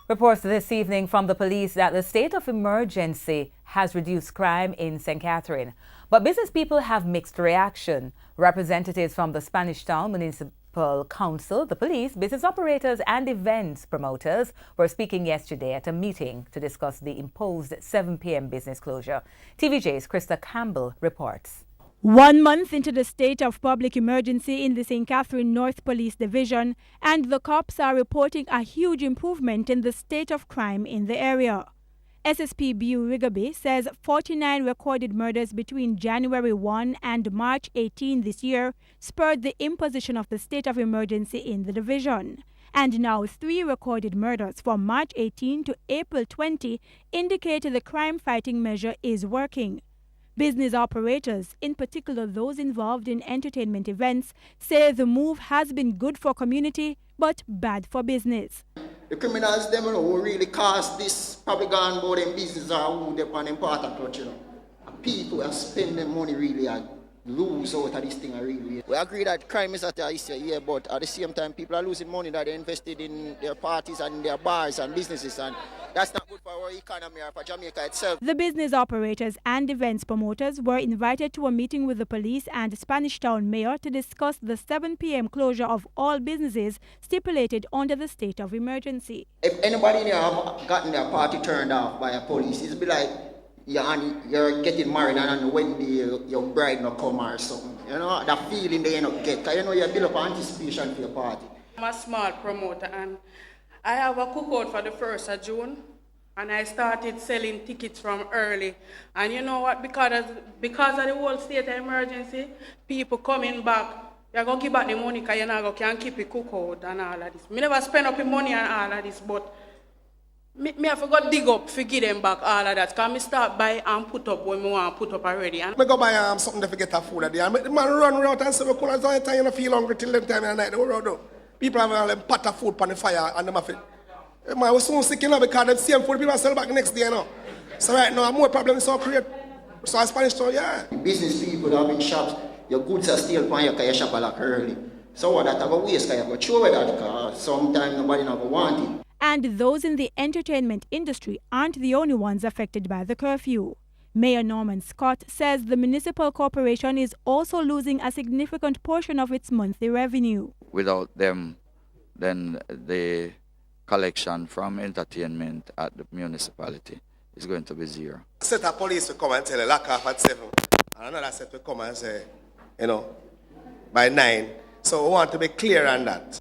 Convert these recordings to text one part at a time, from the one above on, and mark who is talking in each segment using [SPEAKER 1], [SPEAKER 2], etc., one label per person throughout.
[SPEAKER 1] Reports this evening from the police that the state of emergency has reduced crime in St. Catherine. But business people have mixed reaction. Representatives from the Spanish Town Municipal Council, the police, business operators and events promoters were speaking yesterday at a meeting to discuss the imposed 7 p.m. business closure. TVJ's Krista Campbell reports.
[SPEAKER 2] 1 month into the state of public emergency in the St. Catherine North Police Division, and the cops are reporting a huge improvement in the state of crime in the area. SSP Bu Rigaby says 49 recorded murders between January 1 and March 18 this year spurred the imposition of the state of emergency in the division. And now 3 recorded murders from March 18 to April 20 indicate the crime-fighting measure is working. Business operators, in particular those involved in entertainment events, say the move has been good for community but bad for business.
[SPEAKER 3] The criminals, them who really cause this, probably gone about them business or who they on them part of clutch, And people are spending money really and lose out of this thing really. We agree that crime is at the issue here, but at the same time people are losing money that they invested in their parties and their bars and businesses, and that's not good for our economy or for Jamaica itself.
[SPEAKER 2] The business operators and events promoters were invited to a meeting with the police and Spanish Town mayor to discuss the 7 p.m. closure of all businesses stipulated under the state of emergency.
[SPEAKER 3] If anybody in here have gotten their party turned off by a police, it's be like you're getting married and on the wedding day your bride not come or something. You know, that feeling they not get, because you know you build up anticipation for your party.
[SPEAKER 4] I'm a small promoter and I have a cookout for the 1st of June, and I started selling tickets from early. And you know what, because of the whole state of emergency, people coming back, you're going to give back the money because you're not going to keep it cookout and all of this. I never spend up the money and all of this, but I have to dig up to give them back all of that, because I start buy and put up when I want to put up already. And
[SPEAKER 5] I go buy something to forget a food at the end. The man run out and say, "We cool as all the time, you don't feel hungry till them time of the night." They run out. People have a pot of food on the fire and them have it. Man, we're so sick, because the same food people sell back the next day, So right now, more problems so create. So a Spanish Town, yeah.
[SPEAKER 3] Business people that have in shops, your goods are still on you because you shop a lot early. So what that have a waste, because you have to throw away that, because sometimes nobody not want it.
[SPEAKER 2] And those in the entertainment industry aren't the only ones affected by the curfew. Mayor Norman Scott says the municipal corporation is also losing a significant portion of its monthly revenue.
[SPEAKER 6] Without them, then the collection from entertainment at the municipality is going to be zero.
[SPEAKER 5] A set of police will come and tell you lock off at 7. And another set will come and say, by 9. So we want to be clear on that.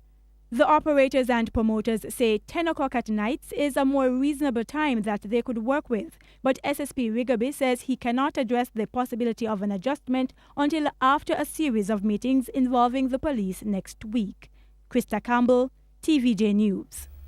[SPEAKER 2] The operators and promoters say 10 o'clock at nights is a more reasonable time that they could work with. But SSP Rigaby says he cannot address the possibility of an adjustment until after a series of meetings involving the police next week. Krista Campbell, TVJ News.